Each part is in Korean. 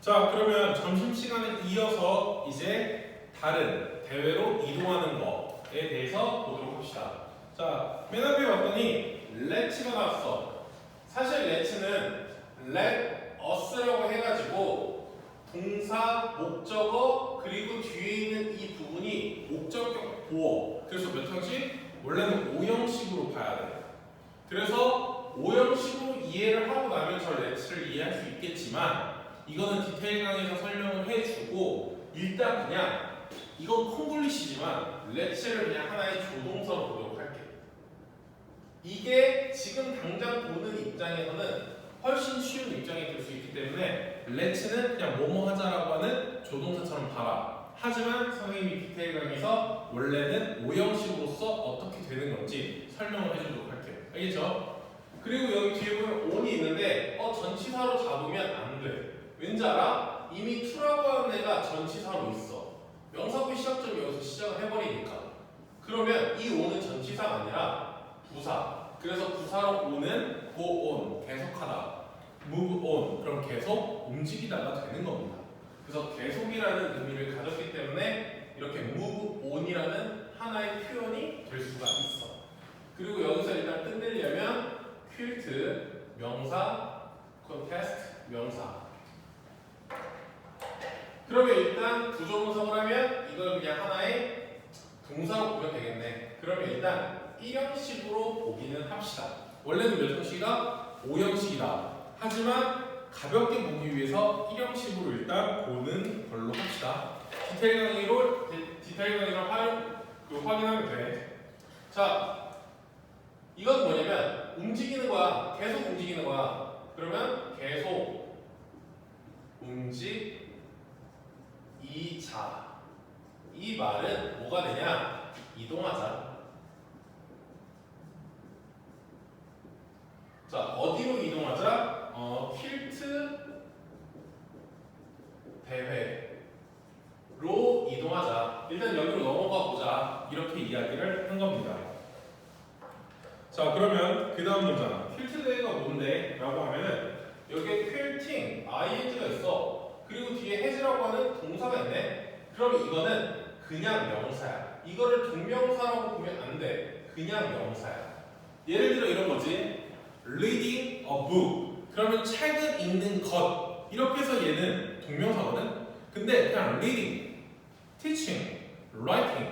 자, 그러면 점심시간에 이어서 이제 다른 대회로 이동하는 거에 대해서 보도록 합시다. 자, 맨 앞에 봤더니 let's가 나왔어. 사실 let's는 let us라고 해가지고 동사, 목적어, 그리고 뒤에 있는 이 부분이 목적격 보어. 그래서 몇 형식? 원래는 5형식으로 봐야 돼. 그래서 5형식으로 이해를 하고 나면 저 let's를 이해할 수 있겠지만 이거는 디테일 강의에서 설명을 해주고 일단 그냥 이건 콩글리시지만 let's를 그냥 하나의 조동사로 보도록 할게요. 이게 지금 당장 보는 입장에서는 훨씬 쉬운 입장이 될 수 있기 때문에 let's는 그냥 뭐뭐 하자라고 하는 조동사처럼 봐라. 하지만 선생님이 디테일 강의에서 원래는 5형식으로서 어떻게 되는 건지 설명을 해주도록 할게요. 알겠죠? 그리고 여기 뒤에 보면 on이 있는데 전치사로 잡으면 안 돼. 왠지 알아? 이미 to라고 하는 애가 전치사로 있어. 명사구 시작점이 여기서 시작을 해버리니까. 그러면 이 on은 전치사가 아니라 부사. 그래서 부사로 on은 go on, 계속하다. move on, 그럼 계속 움직이다가 되는 겁니다. 그래서 계속이라는 의미를 가졌기 때문에 이렇게 move on이라는 하나의 표현이 될 수가 있어. 그리고 여기서 일단 끝내려면 퀼트, 명사, contest, 명사. 그러면 일단 부조분석을 하면 이걸 그냥 하나의 동사로 보면 되겠네. 그러면 일단 1형식으로 보기는 합시다. 원래는 몇 형식이다? 5형식이다. 하지만 가볍게 보기 위해서 1형식으로 일단 보는 걸로 합시다. 디테일 강의로 확인하면 돼. 자, 이건 뭐냐면 움직이는 거야. 계속 움직이는 거야. 그러면 계속 움직이자. 이 말은 뭐가 되냐? 이동하자. 자, 어디로 이동하자? 퀼트 대회로 이동하자. 일단 여기로 넘어가 보자. 이렇게 이야기를 한 겁니다. 자, 그러면 그 다음 문장. 퀼트 대회가 뭔데? 라고 하면은 여기에 퀼팅, ing가 있어. 그리고 뒤에 has라고 하는 동사가 있네. 그럼 이거는 그냥 명사야. 이거를 동명사라고 보면 안 돼. 그냥 명사야. 예를 들어 이런 거지. reading a book. 그러면 책을 읽는 것. 이렇게 해서 얘는 동명사거든. 근데 그냥 reading, teaching, writing.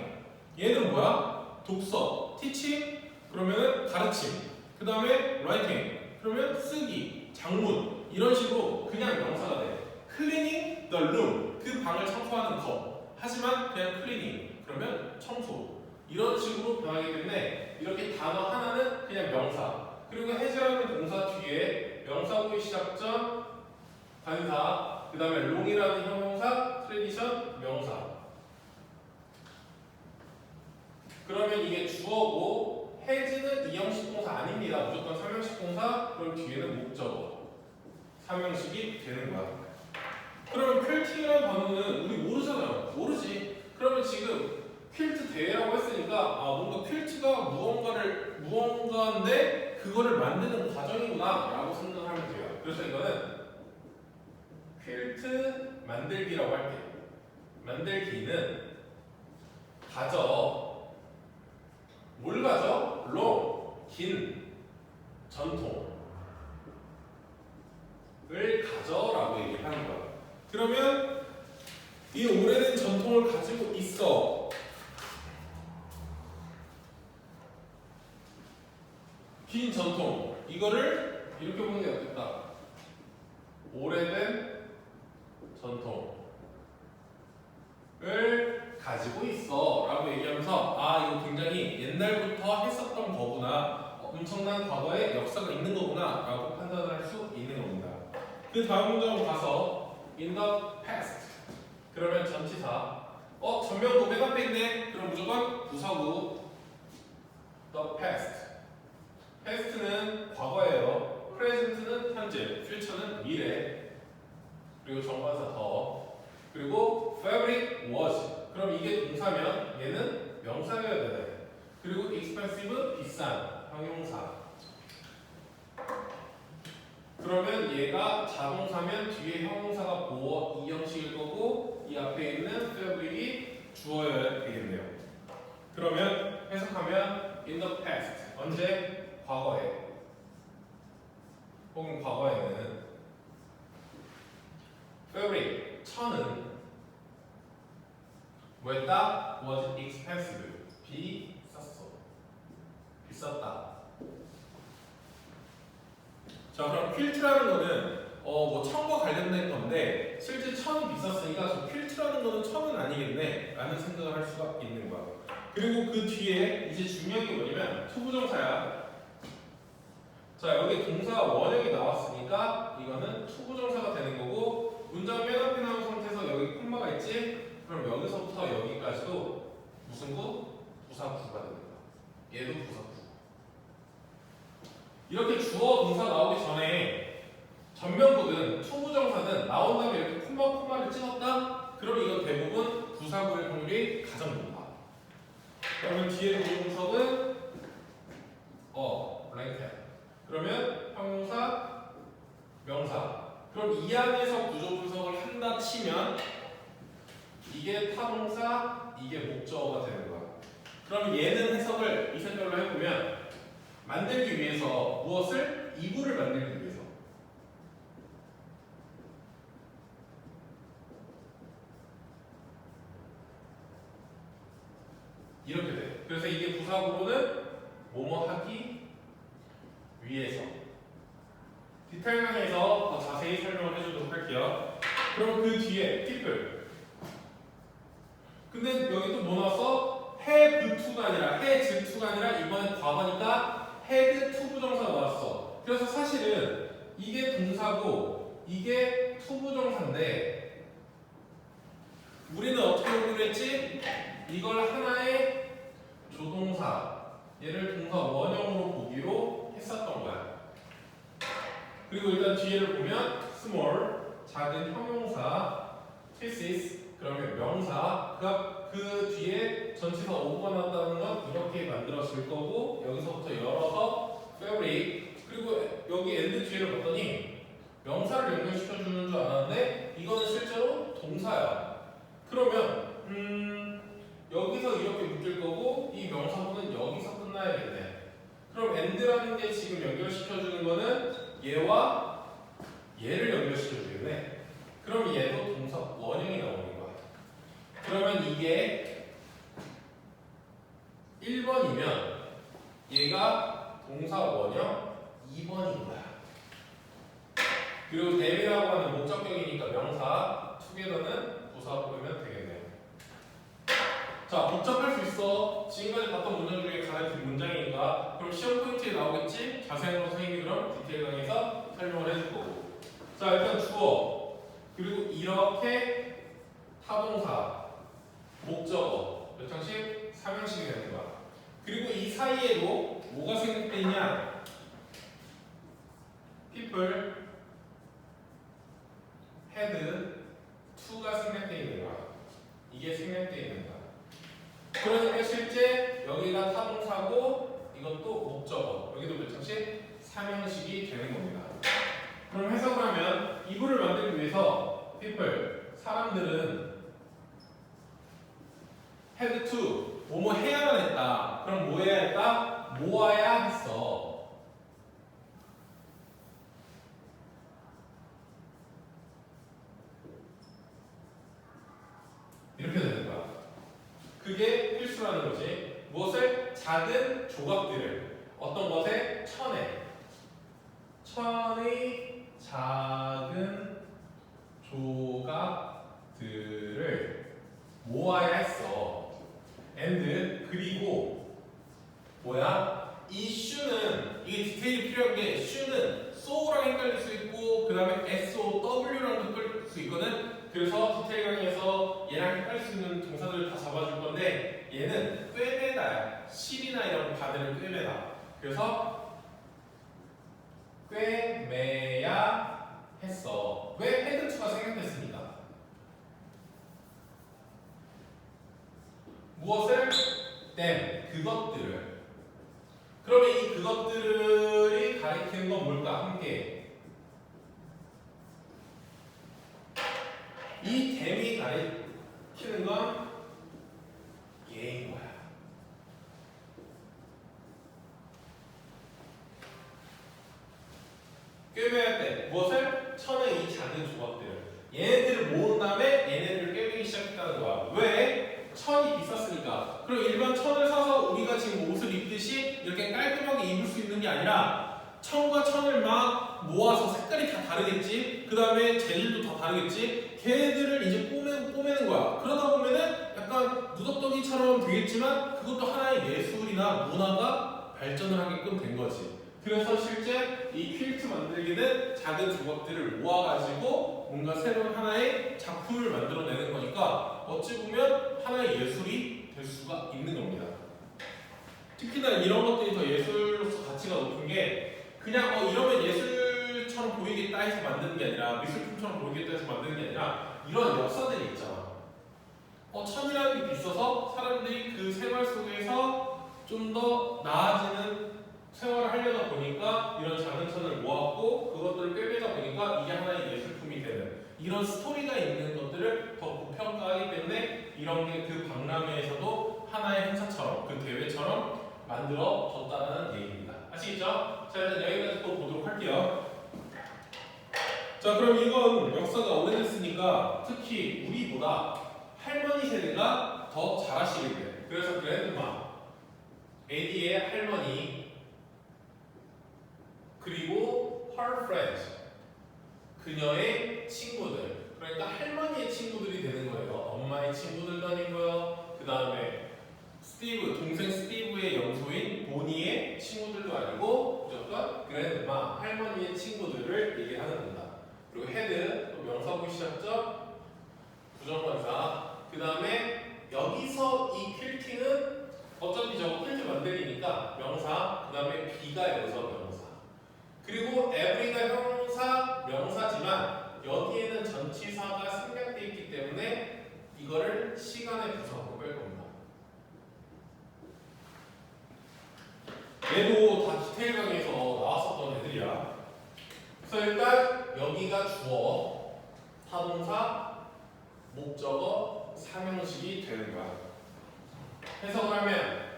얘는 뭐야? 독서, teaching. 그러면은 가르침. 그 다음에 writing. 그러면 쓰기, 장문. 이런 식으로 그냥 명사가 돼. cleaning the room. 그 방을 청소하는 것. 하지만 그냥 cleaning. 그러면 청소. 이런 식으로 변하기 때문에 이렇게 단어 하나는 그냥 명사. 그리고 has라는 동사 뒤에 명사구의 시작점, 관사, 그 다음에 long이라는 형용사, tradition, 명사. 그러면 이게 주어고 has는 2형식 동사 아닙니다. 무조건 3형식 동사, 그럼 뒤에는 목적어. 3형식이 되는 거야. 그러면 퀼팅이라는 단어는 우리 모르잖아요. 모르지. 그러면 지금 퀼트 대회라고 했으니까 뭔가 퀼트가 무언가인데 그거를 만드는 과정이구나 라고 생각하면 돼요. 그래서 이거는 퀼트 만들기라고 할게요. 만들기는 가져. 뭘 가져? long, 긴, 전통을 가져라고 얘기하는 거야. 그러면 이 오래된 전통을 가지고 있어. 긴 전통. 이거를 이렇게 보는 게 어떨까? 오래된 전통을 가지고 있어 라고 얘기하면서 이거 굉장히 옛날부터 했었던 거구나, 엄청난 과거의 역사가 있는 거구나 라고 판단을 할 수 있는 겁니다. 그 다음 문장으로 가서 in the past. 그러면 전치사. 전면부 맨 앞에 있네. 그럼 무조건 부사구 the past. past는 과거예요. present는 현재, future는 미래. 그리고 정관사 더. 그리고 fabric was. 그럼 이게 동사면 얘는 명사여야 되네. 그리고 expensive 비싼 형용사. 그러면 그러면 얘가 자동사면 뒤에 형용사가 보어 이 형식일 거고 이 앞에 있는 fabric이 주어여야 되겠네요. 그러면 해석하면 in the past 언제? 과거에 혹은 과거에는 fabric 천은 뭐였다? was expensive 비쌌다. 자 그럼 퀼트라는 거는 뭐 천과 관련된 건데 실제 천은 비쌌으니까 저 퀼트라는 거는 천은 아니겠네 라는 생각을 할 수가 있는 거야. 그리고 그 뒤에 이제 중요한 게 뭐냐면 투부정사야. 자 여기 동사 원형이 나왔으니까 이거는 투부정사가 되는 거고 문장 맨 앞에 나온 상태에서 여기 콤마가 있지? 그럼 여기서부터 여기까지도 무슨 구? 부사구가 되는 거야. 얘도 부사구. 이렇게 주어 동사 나오기 전에 전면구든 투부정사든 나온 다음에 이렇게 콤마를 찍었다? 그럼 이건 대부분 부사구일 확률이 가장 높아. 그러면 뒤에 부정석은 블랭크. 그러면 형용사, 명사. 그럼 이 안에서 구조 분석을 한다 치면 이게 타동사, 이게 목적어가 되는 거야. 그럼 얘는 해석을 이 색깔로 해보면 만들기 위해서 무엇을? 이부를 만들기 위해서. 이렇게 돼. 그래서 이게 부사구로는 뭐뭐 하기 위해서. 디테일 강의에서 더 자세히 설명을 해주도록 할게요. 그럼 그 뒤에 people. 근데 여기 또 뭐 나왔어? have to가 아니라 has to가 아니라 이번엔 과거니까 had to 부정사 나왔어. 그래서 사실은 이게 동사고 이게 투부정사인데 우리는 어떻게 보기로 했지? 이걸 하나의 조동사 얘를 동사 원형으로 보기로 했었던 거야. 그리고 일단 뒤에를 보면 small 작은 형용사 pieces 그러면 명사 그 뒤에 전치사 오브가 나왔다는 건 이렇게 만들어질 거고 여기서부터 열어서 fabric 그리고 여기 end 뒤에를 봤더니 명사를 연결시켜주는 줄 알았는데 이거는 실제로 동사야. 그러면 여기서 이렇게 묶일 거고 이 명사구는 여기서 끝나야겠네. 그럼 end라는 게 지금 연결시켜주는 거는 얘와 얘를 연결시켜주겠네. 그럼 얘도 동사 원형이 나오는 거야. 그러면 이게 1번이면 얘가 동사 원형 2번인 거야. 그리고 them이라고 하는 목적격이니까 명사 together는 부사 보면 되겠네요. 자, 복잡할 수 있어. 지금까지 봤던 문장 중에 가장 긴 문장이니까 그럼 시험 포인트에 나오겠지? 자세한 거 선생님이 그럼 디테일 강의에서 설명을 해줄 거고. 자, 일단 주어 그리고 이렇게 타동사 목적어 몇 장씩? 3형식이 되는 거야. 그리고 이 사이에도 뭐가 생략돼 있냐? people, had, to가 생략돼 있는 거야. 이게 생략돼 있는 거야. 그러니까 실제 여기가 타동사고 이것도 목적어 여기도 몇 장씩? 3형식이 되는 겁니다. 그럼 해석을 하면 이부를 만들기 위해서 people, 사람들은 had to, 뭐뭐 해야만 했다. 그럼 뭐 해야 했다? 모아야 했어. 이렇게 되는 거야. 그게 필수라는 거지. 무엇을? 작은 조각들을 어떤 것에? 천의 작은 조각들을 모아야 했어. and 그리고 뭐야? 이 should는 이게 디테일이 필요한 게 should는 so랑 헷갈릴 수 있고 그 다음에 SOW랑도 헷갈릴 수 있거든. 그래서 디테일 강의에서 얘랑 헷갈릴 수 있는 동사들을 다 잡아줄 건데 얘는 꿰매다야. 실이나 이런 바늘을 꿰매다. 그래서 꿰매야 했어. 왜? had to가 생략됐습니다. 무엇을? them, 그것들을. 그러면 이 그것들이 가리키는 건 뭘까? 함께 이 댐이 가리키는 건 얘인 거야. 꿰매야 때 무엇을? 천의 이 작은 조각들을 얘네들을 모은 다음에 얘네들을 꿰매기 시작했다는 거야. 왜? 천이 비쌌으니까. 그럼 일반 천을 사서 우리가 지금 옷을 입듯이 이렇게 깔끔하게 입을 수 있는 게 아니라 천과 천을 막 모아서 색깔이 다 다르겠지. 그 다음에 재질도 다 다르겠지. 걔네들을 이제 꼬매는 거야. 그러다 보면은 약간 누더더기처럼 되겠지만 그것도 하나의 예술이나 문화가 발전을 하게끔 된 거지. 그래서 실제 이 퀼트 만들기는 작은 조각들을 모아가지고 뭔가 새로운 하나의 작품을 만들어내는 거니까 어찌 보면 하나의 예술이 될 수가 있는 겁니다. 특히나 이런 것들이 더 예술로서 가치가 높은 게 그냥 이러면 예술처럼 보이겠다 해서 만드는 게 아니라 미술품처럼 보이겠다 해서 만드는 게 아니라 이런 역사들이 있잖아. 천이라는 게 있어서 사람들이 그 생활 속에서 좀 더 나아지는 생활을 하려다 보니까 이런 작은 천을 모았고 그것들을 꿰매다 보니까 이게 하나의 예술품이 되는 이런 스토리가 있는 것들을 더 고평가하기 때문에 이런 게 그 박람회에서도 하나의 행사처럼 그 대회처럼 만들어졌다는 얘기입니다. 아시겠죠? 자, 일단 여기까지 또 보도록 할게요. 자, 그럼 이건 역사가 오래됐으니까 특히 우리보다 할머니 세대가 더 잘 아시게 돼요. 그래서 그랜드마, 에디의 할머니, 그리고 her friends, 그녀의 친구들. 그러니까 할머니의 친구들이 되는 거예요. 엄마의 친구들도 아니고요. 그 다음에 스티브, 동생 스티브의 염소인 보니의 친구들도 아니고 무조건 그랜드마, 할머니의 친구들을 얘기하는 겁니다. 그리고 헤드, 또 명사구 시작점, 부정관사. 그 다음에 여기서 이 퀼팅은 어차피 저거 퀼트 만들기니까 명사, 그 다음에 비가 여기서 명사. 그리고 every가 형사, 명사지만 여기에는 전치사가 생략되어 있기 때문에 이거를 시간의 부사로 뺄 겁니다. 얘도 다 디테일 강의에서 나왔었던 애들이야. 그래서 일단 여기가 주어, 타동사, 목적어, 삼형식이 되는 거야. 해석을 하면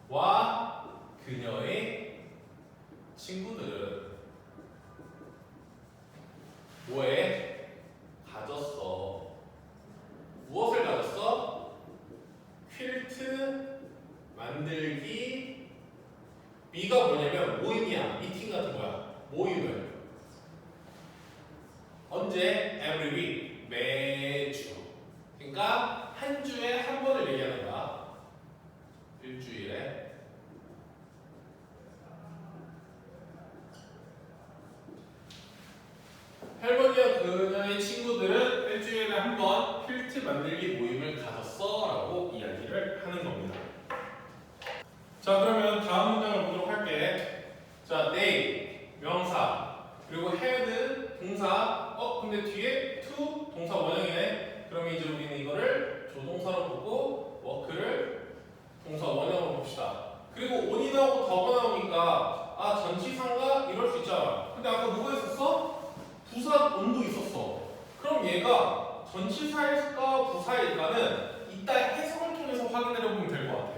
할머니와 그녀의 친구들은 뭐에 가졌어? 무엇을 가졌어? 퀼트 만들기. B가 뭐냐면 모임이야. 미팅 같은 거야. 모임을 언제? Every week. 매주. 그러니까 한 주에 한 번을 얘기하는 거야. 일주일에. 할머니와 그녀의 친구들은 일주일에 한 번 퀼트 만들기 모임을 가졌어 라고 이야기를 하는 겁니다. 자, 그러면 다음 문장을 보도록 할게. 자, they 명사, 그리고 had 동사. 근데 뒤에 to 동사 원형이네. 그러면 이제 우리는 이거를 조동사로 보고 work를 동사 원형으로 봅시다. 그리고 on이 나오고 더가 나오니까 전치사인가 이럴 수 있잖아. 근데 아까 누가 있었어? 부사 on도 있었어. 그럼 얘가 전치사일까 부사일까는 이따 해석을 통해서 확인해 보면 될 것 같아.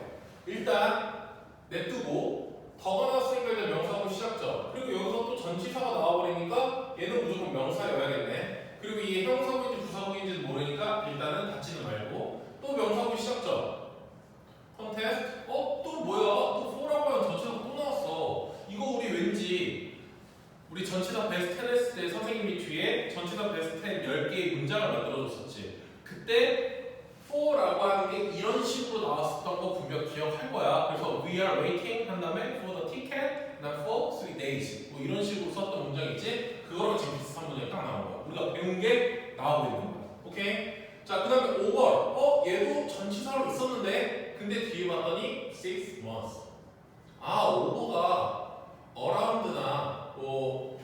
일단 냅두고 더가 나왔으니까 일단 명사고 시작점. 그리고 여기서 또 전치사가 나와버리니까 얘는 무조건 명사여야겠네. 그리고 이게 형사구인지 부사구인지는 모르니까 일단은 닫지는 말고 또 명사구 시작점. 컨테스트? 또 뭐야? 또 4라고 하면 전치사가 또 나왔어. 이거 우리 왠지 우리 전치사 베스트 10 했을 때 선생님이 뒤에 전치사 베스트 10 10개의 문장을 만들어줬었지. 그때 4라고 하는 게 이런 식으로 나왔었던 거 분명 기억할 거야. 그래서 we are waiting 한 다음에 for the ticket, 난 for 3 days 뭐 이런 식으로 썼던 문장 있지? 그거랑 지금 비슷한 문장이 딱 나온 거야. 우리가 배운 게 나오고 있는 거야. 오케이? 자, 그 다음에 over. 얘도 전치사로 있었는데 근데 뒤에 봤더니 6 months. over가 around나 뭐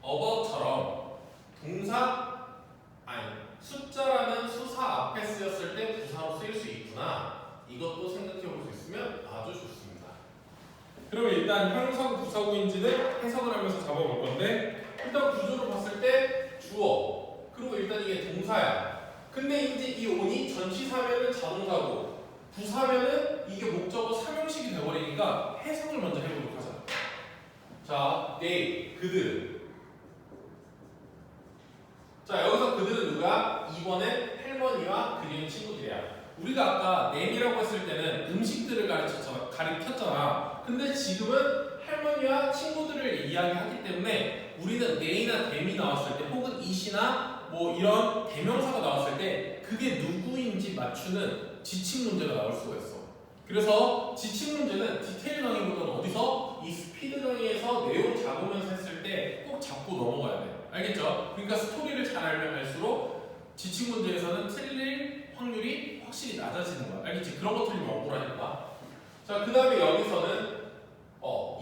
about처럼 동사 숫자라는 수사 앞에 쓰였을 때 부사로 쓰일 수 있구나. 이것도 생각해 볼 수 있으면 아주 좋습니다. 그러면 일단 형사구 부사구인지는 해석을 하면서 잡아볼 건데 일단 구조를 봤을 때 주어 그리고 일단 이게 동사야. 근데 이제 이 on이 전치사면은 자동사고 부사면은 이게 목적어 삼형식이 돼버리니까 해석을 먼저 해보도록 하자. 자, they 그들은. 자, 여기서 그들은 누구야? 2번엔 할머니와 그리운 친구들이야. 우리가 아까 nem이라고 했을 때는 음식들을 가리켰잖아. 근데 지금은 할머니와 친구들을 이야기하기 때문에 우리는 they나 them이 나왔을 때 혹은 it이나 뭐 이런 대명사가 나왔을 때 그게 누구인지 맞추는 지칭 문제가 나올 수가 있어. 그래서 지칭 문제는 디테일 강의보다는 어디서? 이 스피드 강의에서 내용 잡으면서 했을 때 꼭 잡고 넘어가야 돼. 알겠죠? 그러니까 스토리를 잘 알면 알수록 지칭 문제에서는 틀릴 확률이 확실히 낮아지는 거야. 알겠지? 그런 거 틀리면 억울하니까. 자, 그 다음에 여기서는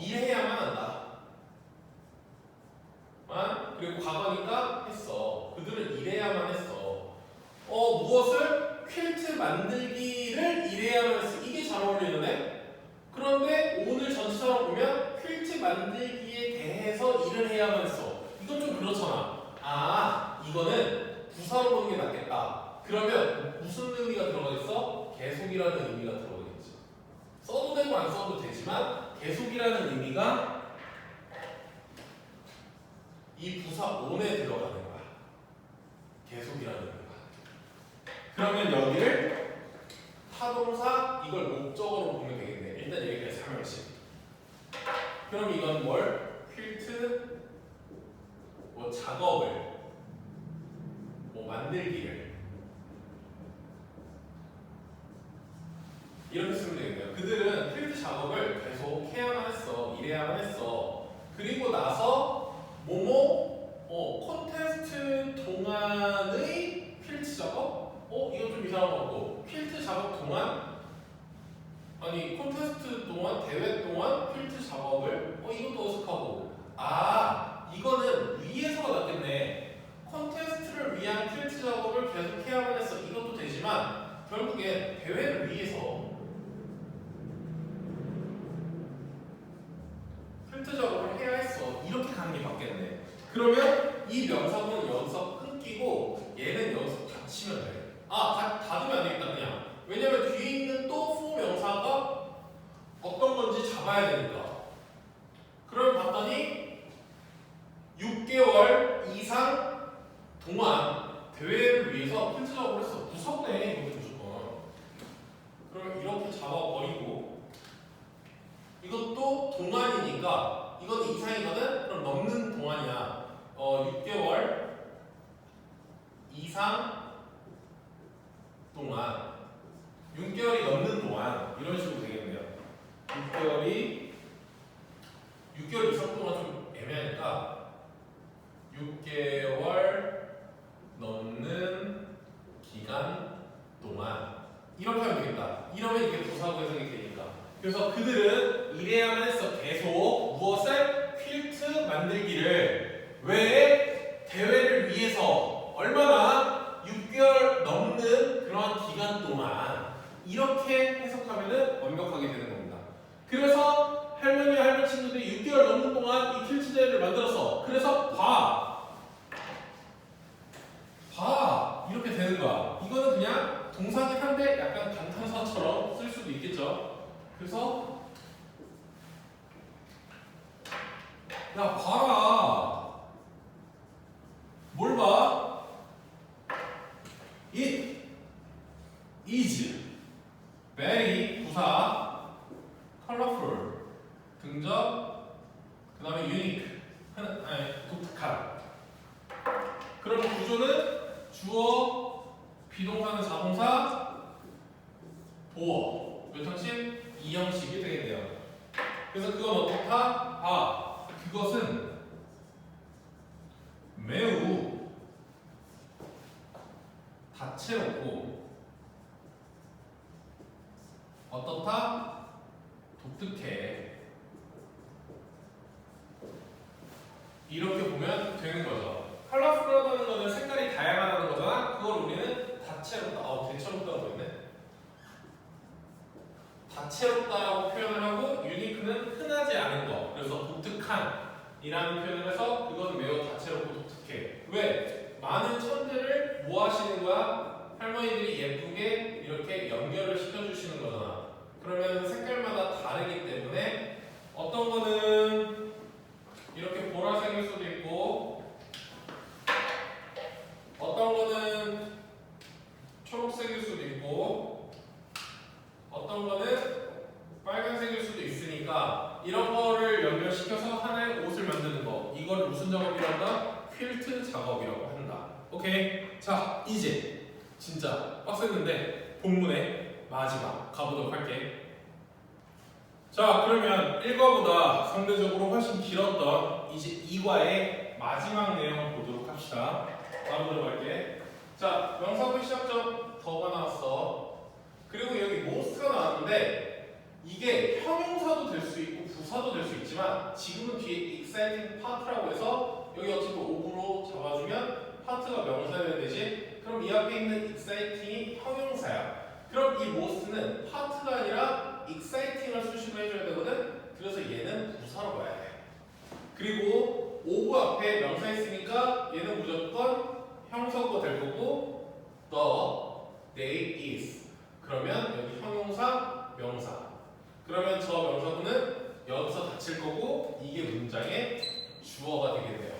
일해야만 한다. 그리고 과거니까 했어. 그들은 일해야만 했어. 무엇을? 퀼트 만들기를 일해야만 했어. 이게 잘 어울리는데? 그런데 오늘 전치사로 보면 퀼트 만들기에 대해서 일을 해야만 했어. 이건 좀 그렇잖아. 이거는 부사로 보는 게 낫겠다. 그러면 무슨 의미가 들어가 있어? 계속이라는 의미가 들어가 있지. 써도 되고 안 써도 되지만 계속이라는 의미가 이 부사 on에 들어가는 거야. 계속이라는 의미가. 그러면 여기를 타동사 이걸 목적어로 보면 되겠네. 일단 여기까지 삼형식. 그럼 이건 뭘? 퀼트 뭐 작업을 뭐 만들기를 이렇게 쓰면 되겠네요. 그들은 퀼트 작업을 계속 해야만 했어. 일해야만 했어. 그리고 나서 콘테스트 동안의 퀼트 작업? 이건 좀 이상한 것 같고 퀼트 작업 동안 아니 콘테스트 동안 대회 동안 퀼트 작업을 이것도 어색하고 이거는 위에서가 낫겠네. 콘테스트를 위한 퀼트 작업을 계속 해야만 했어. 이것도 되지만 결국엔 대회를 위해서 퀼트 작업을 해야 했어. 이렇게 가는 게 맞겠네. 그러면 이 명사구는 여기서 끊기고 얘는 여기서 닫히면 돼. 닫으면 안 되겠다 그냥. 왜냐면 뒤에 있는 또 for 명사가 어떤 건지 잡아야 되니까. 그럼 봤더니 6개월 이상 동안 대회를 위해서 퀼트 작업을 했어. 무섭네 이거 무조건. 그럼 이렇게 잡아버리고 이것도 동안이니까 이건 이상이거든? 그럼 넘는 동안이야. 6개월 이상 동안 6개월이 넘는 동안 이런 식으로 되겠네요. 6개월 이상 동안 좀 애매하니까 6개월 넘는 기간 동안 이렇게 하면 되겠다. 이러면 이게 부사구 해석이 되니까. 그래서 그들은 일해야만 했어. 계속 무엇을? 퀼트 만들기를. 왜? 대회를 위해서. 얼마나? 6개월 넘는 그런 기간 동안. 이렇게 해석하면 완벽하게 되는 겁니다. 그래서 할머니와 할머니 친구들이 6개월 넘는 동안 이 퀼트 대회를 만들었어. 그래서 봐. 이렇게 되는 거야. 이거는 그냥 동사긴 한데 약간 감탄사처럼 쓸 수도 있겠죠. 그래서 야 봐라. 뭘 봐? It is very 부사 colorful 등적 그 다음에 unique 독특한. 그러면 구조는 주어 비동사는 자동사 보어 몇 형식? 2형식이 되겠네요. 그래서 그건 어떻다? 그것은 매우 다채롭고 어떻다? 독특해. 이렇게 보면 되는 거죠. 컬러풀하다는 거는 색깔이 다양하다는 거잖아. 그걸 우리는 다채롭다. 대채롭다고 했네. 다채롭다라고 표현을 하고 유니크는 흔하지 않은 거. 그래서 독특한 이라는 표현을 해서 그것은 매우 다채롭고 독특해. 왜? 많은 천들을 뭐 하시는 거야? 할머니들이 예쁘게 이렇게 연결을 시켜주시는 거잖아. 그러면 색깔마다 다르기 때문에 어떤 거는 이렇게 보라색일 수도 있고 어떤 거는 초록색일 수도 있고 어떤 거는 빨간색일 수도 있으니까 이런 거를 연결시켜서 하나의 옷을 만드는 거, 이걸 무슨 작업이라고 한다? 퀼트 작업이라고 한다. 오케이? 자, 이제 진짜 빡셌는데 본문의 마지막 가보도록 할게. 자, 그러면 1과보다 상대적으로 훨씬 길었던 이제 2과의 마지막 내용 보도록 합시다. 바로 들어갈게. 자, 명사구 시작점 더가 나왔어. 그리고 여기 most가 나왔는데 이게 형용사도 될 수 있고 부사도 될 수 있지만 지금은 뒤에 exciting part라고 해서 여기 어차피 of로 잡아주면 part가 명사여야 되지. 그럼 이 앞에 있는 exciting이 형용사야. 그럼 이 most는 part가 아니라 exciting을 수식을 해줘야 되거든. 그래서 얘는 부사로 봐야 돼. 그리고 of 앞에 명사 있으니까 얘는 무조건 형사구가 될 거고 the day is. 그러면 여기 형용사, 명사. 그러면 저 명사구는 여기서 닫힐 거고 이게 문장의 주어가 되겠네요.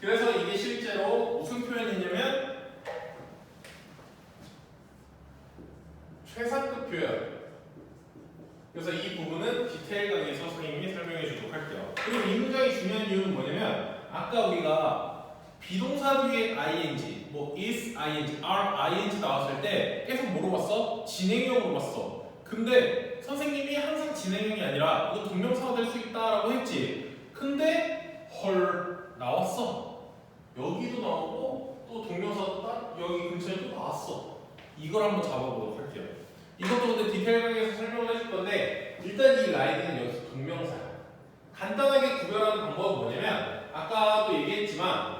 그래서 이게 실제로 무슨 표현이냐면 최상급 표현. 그래서 이 부분은 디테일 강의에서 선생님이 설명해 주도록 할게요. 그리고 이 문장이 중요한 이유는 뭐냐면 아까 우리가 비동사 뒤에 ing, 뭐 is ing, are ing 나왔을 때 계속 뭐로 봤어? 진행형으로 봤어. 근데 선생님이 항상 진행형이 아니라 이거 동명사가 될 수 있다라고 했지. 근데 헐 나왔어. 여기도 나오고 또 동명사도 딱 여기 근처에 또 나왔어. 이걸 한번 잡아보도록 할게요. 이것도 근데 디테일 강의에서 설명을 해줄 건데 일단 이 라이딩은 여기서 동명사야. 간단하게 구별하는 방법은 뭐냐면 아까도 얘기했지만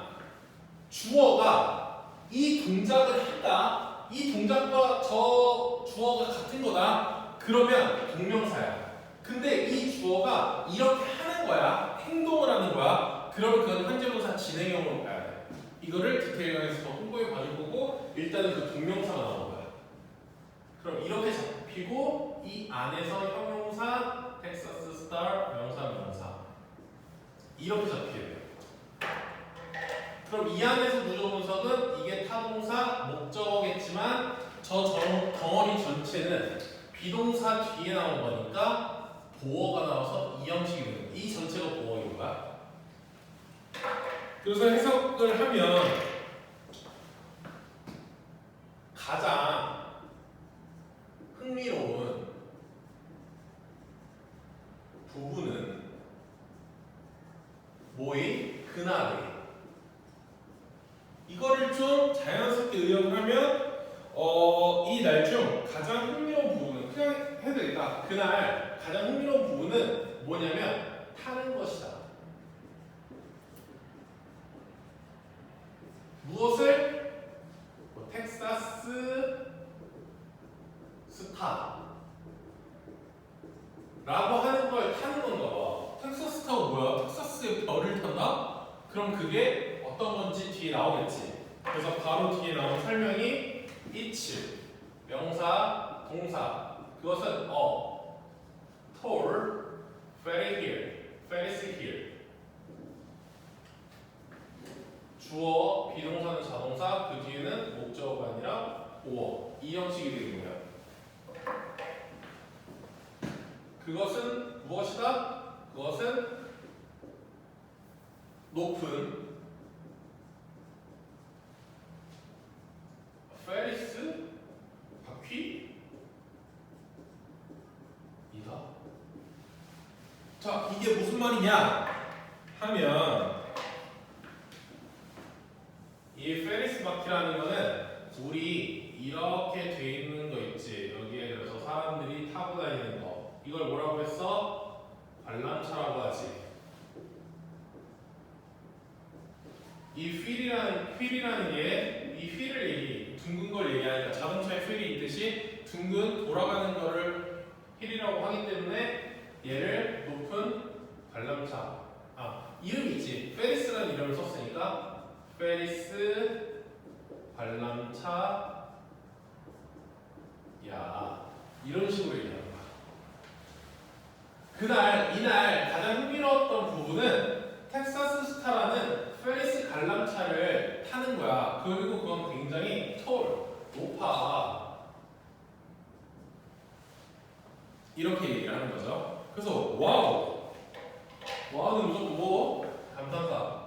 주어가 이 동작을 했다. 이 동작과 저 주어가 같은 거다. 그러면 동명사야. 근데 이 주어가 이렇게 하는 거야. 행동을 하는 거야. 그러면 그건 현재분사 진행형으로 봐야 돼. 이거를 디테일 강의에서 더 홍보해 봐줄 거고 일단은 그 동명사가 나오는 거야. 그럼 이렇게 잡히고 이 안에서 형용사, 텍사스 스타, 명사 이렇게 잡히게 돼요. 그럼 이 안에서 부조분석은 이게 타동사, 목적어겠지만 저 덩어리 전체는 비동사 뒤에 나온 거니까 보어가 나와서 이 형식이 되는 거야. 이 전체가 보어인 거야. 그래서 해석을 하면 가장 흥미로운 부분은 뭐이? 그날의. 이거를 좀 자연스럽게 의역을 하면 이 날 중 가장 흥미로운 부분은 그냥 해도 되겠다. 그날 가장 흥미로운 부분은 뭐냐면 타는 것이다. 무엇을? 텍사스 스타 라고 하는 걸 타는 건가 봐. 텍사스 스타가 뭐야? 텍사스의 별을 탄다? 그럼 그게 어떤 건지 뒤에 나오겠지. 그래서 바로 뒤에 나온 설명이 each 명사, 동사. 그것은 tall, very here, very here. 주어, 비동사는 자동사, 그 뒤에는 목적어가 아니라 보어. 이 형식이 되는 거야. 그것은 무엇이다? 그것은 높은 페리스 바퀴 이다. 자, 이게 무슨 말이냐 하면 이 페리스 바퀴라는 거는 우리 이렇게 돼 있는 거 있지. 여기에 그래서 사람들이 타고 다니는 거. 이걸 뭐라고 했어? 관람차라고 하지. 이 휠이라는 게 이 휠을 둥근 걸 얘기하니까 자동차에 휠이 있듯이 둥근 돌아가는 거를 휠이라고 하기 때문에 얘를 높은 관람차, 이름이 있지. 페리스라는 이름을 썼으니까 페리스 관람차 야 이런 식으로 얘기하는 거야. 이날 가장 흥미로웠던 부분은 텍사스 스타라는 페리스 관람차를 타는 거야. 그리고 그건 굉장히 높아. 이렇게 얘기를 하는 거죠. 그래서 와우는 무조건 뭐? 감탄사.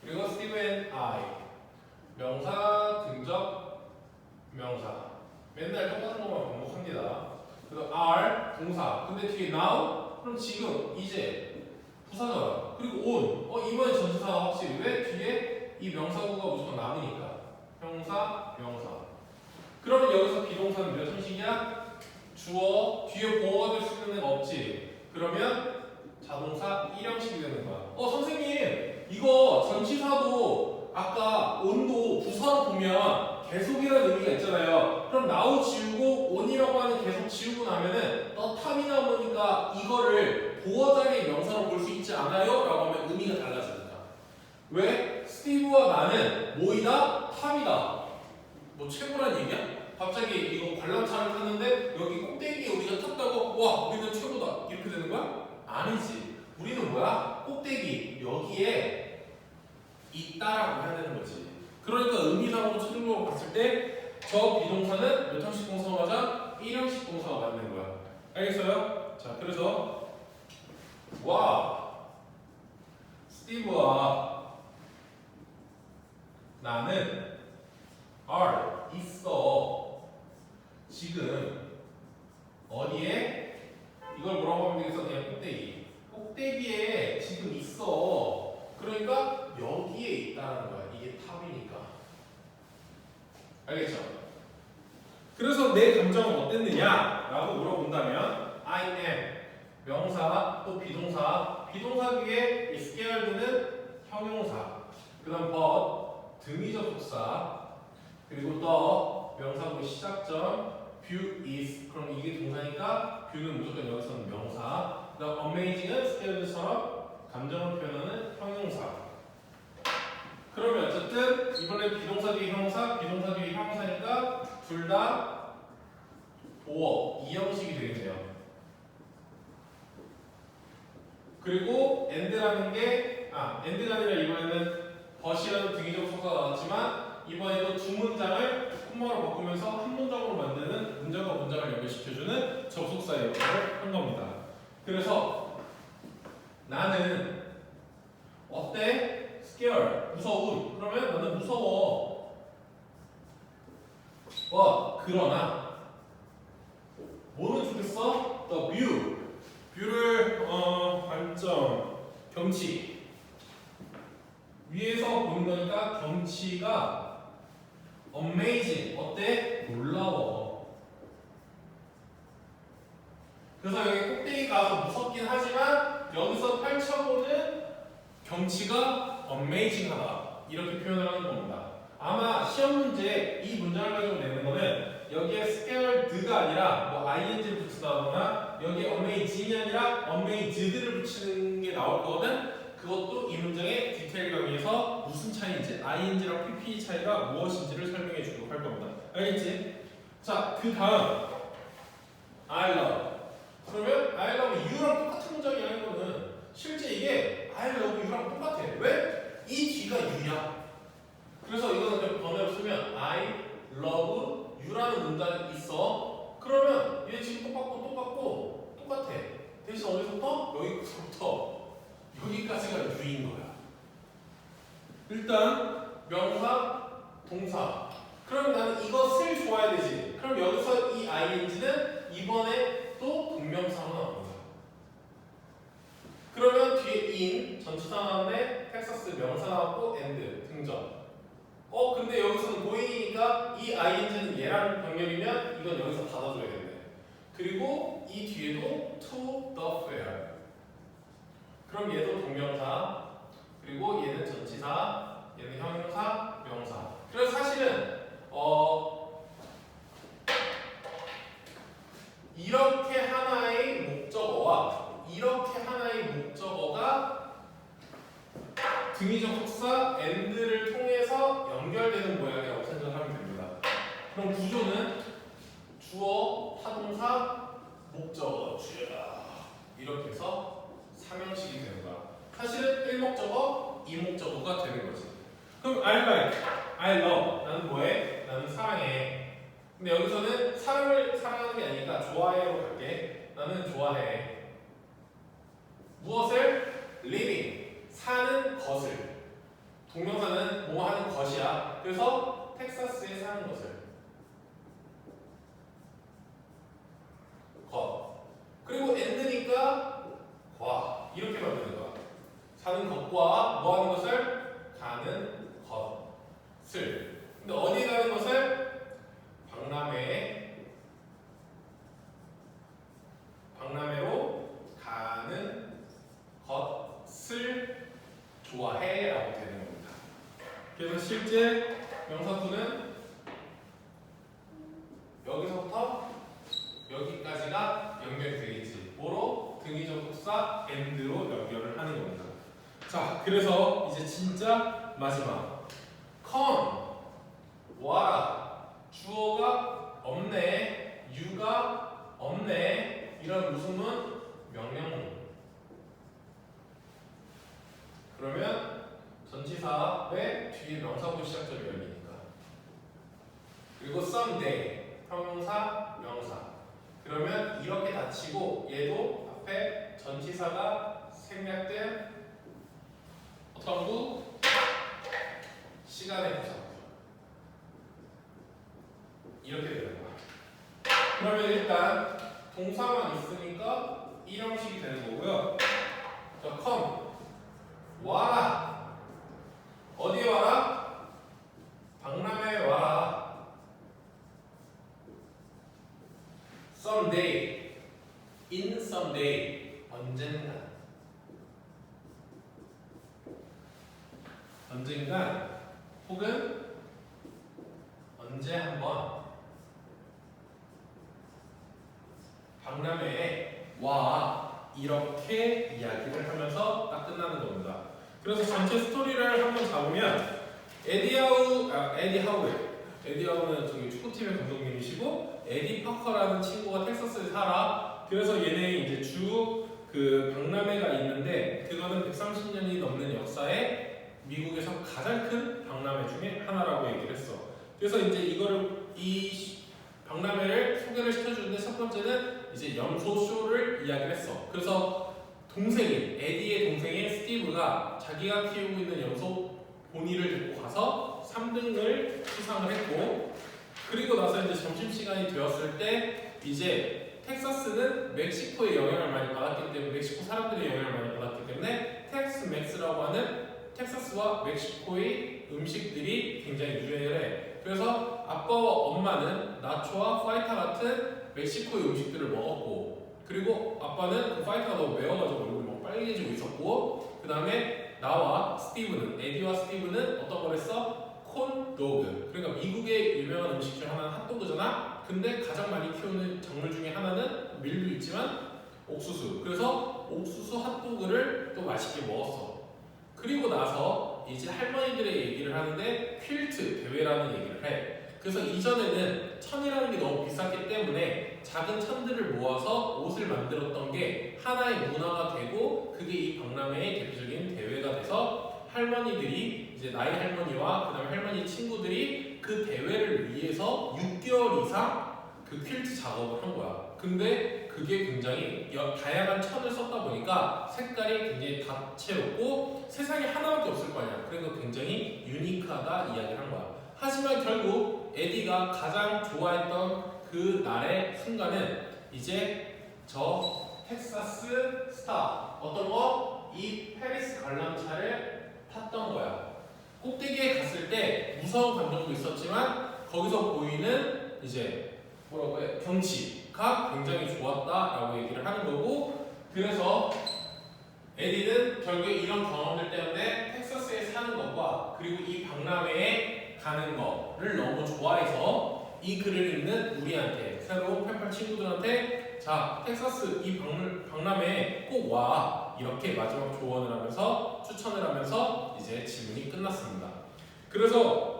그리고 스티브 앤 아이 명사, 등적, 명사. 맨날 똑같은 것만 반복합니다. 그래서 are 동사. 근데 뒤에 now? 그럼 지금, 이제 부사잖아. 그리고 on. 이번에 전치사가 확실히. 왜? 뒤에 이 명사구가 무조건 남으니까. 형사, 명사. 그러면 여기서 비동사는 몇 형식이야? 주어, 뒤에 보어가 될 수 있는 애가 없지. 그러면 자동사 1형식이 되는 거야. 선생님, 이거 전치사도 아까 on도 부사로 보면 계속이라는 의미가 있잖아요. 그럼 now 지우고 on이라고 하는 계속 지우고 나면은 탐이 나오니까 이거를 보어 자리의 명사로 볼 수 있지 않아요? 라고 하면 의미가 달라집니다. 왜? 스티브와 나는 뭐이다? 탐이다. 뭐 최고란 얘기야? 갑자기 이거 관람차를 탔는데 여기 꼭대기에 우리가 탔다고 와 우리는 최고다 이렇게 되는 거야? 아니지. 우리는 뭐야? 꼭대기 여기에 있다라고 해야 되는 거지. 그러니까 의미상으로 최종적으로 봤을 때 저 비동사는 몇 형식 동사가 맞아? 1형식 동사가 맞는 거야. 알겠어요? 자, 그래서 스티브와 나는 are 있어. 지금 어디에? 이걸 뭐라고 하면 되겠어? 그냥 꼭대기. 꼭대기에 지금 있어. 그러니까 여기에 있다는 거야. 이게 탑이니까. 알겠죠? 그래서 내 감정은 어땠느냐? 라고 물어본다면 I am 명사 또 비동사. 비동사 뒤에 이 scared는 형용사. 그 다음 but 등위적 속사. 그리고 또 명사고 시작점 view is. 그럼 이게 동사니까 view는 무조건 여기서는 명사. 그 다음 amazing은 scared처럼 감정을 표현하는 형용사. 그러면 어쨌든 이번에 비동사 뒤에 형용사, 비동사 뒤에 형용사니까 둘 다 보어, 이 형식이 되겠네요. 그리고 and라는 게 and가 아니라 이번에는 but이라는 등위적 속사가 나왔지만 이번에도 두 문장을 콤마로 바꾸면서 한 문장으로 만드는 문장과 문장을 연결시켜주는 접속사 역할을 한 겁니다. 그래서 나는 어때? scared, 무서운. 그러면 나는 무서워. 그러나 뭐는 좋겠어? The view. 뷰를 관점, 경치. 위에서 보는 거니까 경치가 amazing. 어때? 놀라워. 그래서 여기 꼭대기 가서 무섭긴 하지만 여기서 펼쳐보는 경치가 amazing하다. 이렇게 표현을 하는 겁니다. 아마 시험 문제 이 문장을 가지고 내는 거는 여기에 scared가 아니라 뭐 ing를 붙인다거나 여기에 amazing이 아니라 amazed를 붙이는 게 나올 거거든. 그것도 이 문장의 디테일 강의에서 무슨 차이인지 ing랑 pp 차이가 무엇인지를 설명해 주도록 할 겁니다. 알겠지? 자, 그 다음 I love. 그러면 I love you랑 똑같은 문장이라는 거는 실제 이게 I love you랑 똑같아. 왜? 이 뒤가 you야. 그래서 이거는 그냥 번외로 쓰면 I love you라는 문장이 있어. 그러면 얘 지금 똑같아. 대신 어디서부터? 여기서부터 여기까지가 you인 거야. 일단 명사, 동사. 그럼 나는 이것을 좋아야 되지. 그럼 여기서 이 ing는 이번에 또 동명사로 나옵니다. 그러면 뒤에 in, 전치사 나왔네, 텍사스 명사 나왔고, and, 등점. 근데 여기서는 고잉이니까 이 ing는 얘랑 병렬이면 이건 여기서 받아줘야겠네. 그리고 이 뒤에도 to the fair. 그럼 얘도 동명사. 그리고 얘는 전치사, 얘는 형용사, 명사. 그래서 사실은 이렇게 하나의 목적어와 이렇게 하나의 목적어가 등위적 속사 and를 통해서 연결되는 모양이라고 생각하면 됩니다. 그럼 구조는 주어, 타동사, 목적어 쭉 이렇게 해서 삼형식이 되는 거야. 사실은 1목적어, 2목적어가 되는 거지. 그럼 I like, I love 나는 뭐해? 나는 사랑해. 근데 여기서는 사람을 사랑하는 게 아니니까 좋아해로 갈게. 나는 좋아해. 무엇을? living 사는 것을. 동명사는 뭐 하는 것이야. 그래서 텍사스에 사는 것을 것. 그리고 and니까 과 이렇게 만드는 거야. 사는 것과 뭐 하는 것을? 가는 것을. 근데 어디에 가는 것을? 박람회로 가는 것을 좋아해 라고 되는 겁니다. 그래서 실제 명사구는 여기서부터 여기까지가 연결이 되겠지. 뭐로? 등위적 속사 and로 연결을 하는 겁니다. 자, 그래서 이제 진짜 마지막 come 와라. 주어가 없네, you가 없네. 이런 무슨 문? 명령문. 그러면 전치사 왜? 뒤에 명사구 시작점이 열리니까. 그리고 someday 형용사, 명사. 그러면 이렇게 닫히고 얘도 앞에 전치사가 생략된 어떤 구? 시간의 부사. 이렇게 되는 거야. 그러면 일단 동사만 있으니까 1형식이 되는 거고요. 자, come 와라. 어디에 와라? 박람회에 와라. someday in someday 언젠가. 언젠가 혹은 언제 한번 박람회에 와 이렇게 이야기를 하면서 딱 끝나는 겁니다. 그래서 전체 스토리를 한번 잡으면 에디 하우는 저기 축구팀의 감독님이시고 에디 파커라는 친구가 텍사스에 살아. 그래서 얘네 이제 주 그 박람회가 있는데 그거는 130년이 넘는 역사에 미국에서 가장 큰 박람회 중에 하나라고 얘기를 했어. 그래서 이제 이 박람회를 소개를 시켜주는데 첫 번째는 이제 염소 쇼를 이야기를 했어. 그래서 동생인 에디의 동생인 스티브가 자기가 키우고 있는 염소 본이를 데리고 가서 3등을 수상을 했고, 그리고 나서 이제 점심시간이 되었을 때 이제 텍사스는 멕시코의 영향을 많이 받았기 때문에 멕시코 사람들의 영향을 많이 받았기 때문에 텍스맥스라고 하는 텍사스와 멕시코의 음식들이 굉장히 유행을 해. 그래서 아빠와 엄마는 나초와 파이타 같은 멕시코의 음식들을 먹었고, 그리고 아빠는 그 파이타가 너무 매워가지고 얼굴이 막 빨개지고 있었고, 그 다음에 나와 스티브는, 에디와 스티브는 어떤 걸 했어? 콘도그. 그러니까 미국의 유명한 음식 중 하나는 핫도그잖아. 근데 가장 많이 키우는 작물 중에 하나는 밀도 있지만 옥수수. 그래서 옥수수 핫도그를 또 맛있게 먹었어. 그리고 나서 이제 할머니들의 얘기를 하는데 퀼트 대회라는 얘기를 해. 그래서 이전에는 천이라는 게 너무 비쌌기 때문에 작은 천들을 모아서 옷을 만들었던 게 하나의 문화가 되고, 그게 이 박람회의 대표적인 대회가 돼서 할머니들이 이제 나이 할머니와 그 다음에 할머니 친구들이 그 대회를 위해서 6개월 이상 그 퀼트 작업을 한 거야. 근데 그게 굉장히 다양한 천을 썼다 보니까 색깔이 굉장히 다채롭고 세상에 하나밖에 없을 거 아니야. 그래서 굉장히 유니크하다 이야기를 한 거야. 하지만 결국 에디가 가장 좋아했던 그 날의 순간은 이제 저 텍사스 스타 어떤 거? 이 페리스 관람차를 탔던 거야. 꼭대기에 갔을 때 무서운 감정도 있었지만 거기서 보이는 이제 뭐라고 해? 경치가 굉장히 좋았다라고 얘기를 하는 거고, 그래서 에디는 결국에 이런 경험들 때문에 텍사스에 사는 것과 그리고 이 박람회에 가는 거를 너무 좋아해서 이 글을 읽는 우리한테, 새로운 펜팔 친구들한테 자, 텍사스 이 박람회에 꼭 와. 이렇게 마지막 조언을 하면서 추천을 하면서 이제 지문이 끝났습니다. 그래서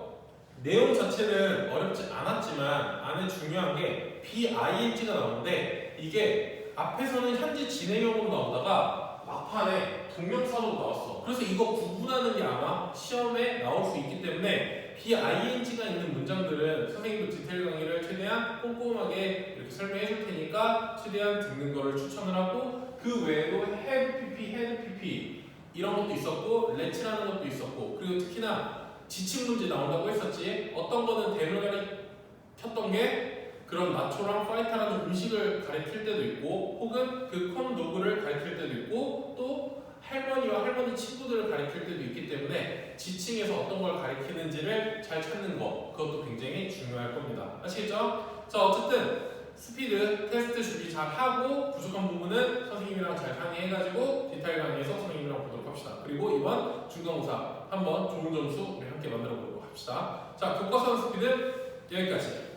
내용 자체는 어렵지 않았지만 안에 중요한 게 BING가 나오는데 이게 앞에서는 현재 진행형으로 나오다가 막판에 동명사로 나왔어. 그래서 이거 구분하는 게 아마 시험에 나올 수 있기 때문에 BING가 있는 문장들은 선생님도 디테일 강의를 최대한 꼼꼼하게 이렇게 설명해 줄 테니까 최대한 듣는 거를 추천을 하고 그 외에도 have PP, had PP 이런 것도 있었고 let라는 것도 있었고 그리고 특히나 지침 문제 나온다고 했었지. 어떤 거는 대를 가리켰던 게 그런 나초랑 파이타라는 음식을 가리킬 때도 있고 혹은 그 콘도그를 가리킬 때도 있고 또 할머니와 할머니 친구들을 가리킬 때도 있기 때문에 지칭에서 어떤 걸 가리키는지를 잘 찾는 거 그것도 굉장히 중요할 겁니다. 아시겠죠? 자 어쨌든 스피드 테스트 준비 잘 하고 부족한 부분은 선생님이랑 잘 상의해가지고 디테일 강의에서 선생님이랑 보도록 합시다. 그리고 이번 중간고사 한번 좋은 점수 우리 함께 만들어 보도록 합시다. 자 교과서 스피드 여기까지.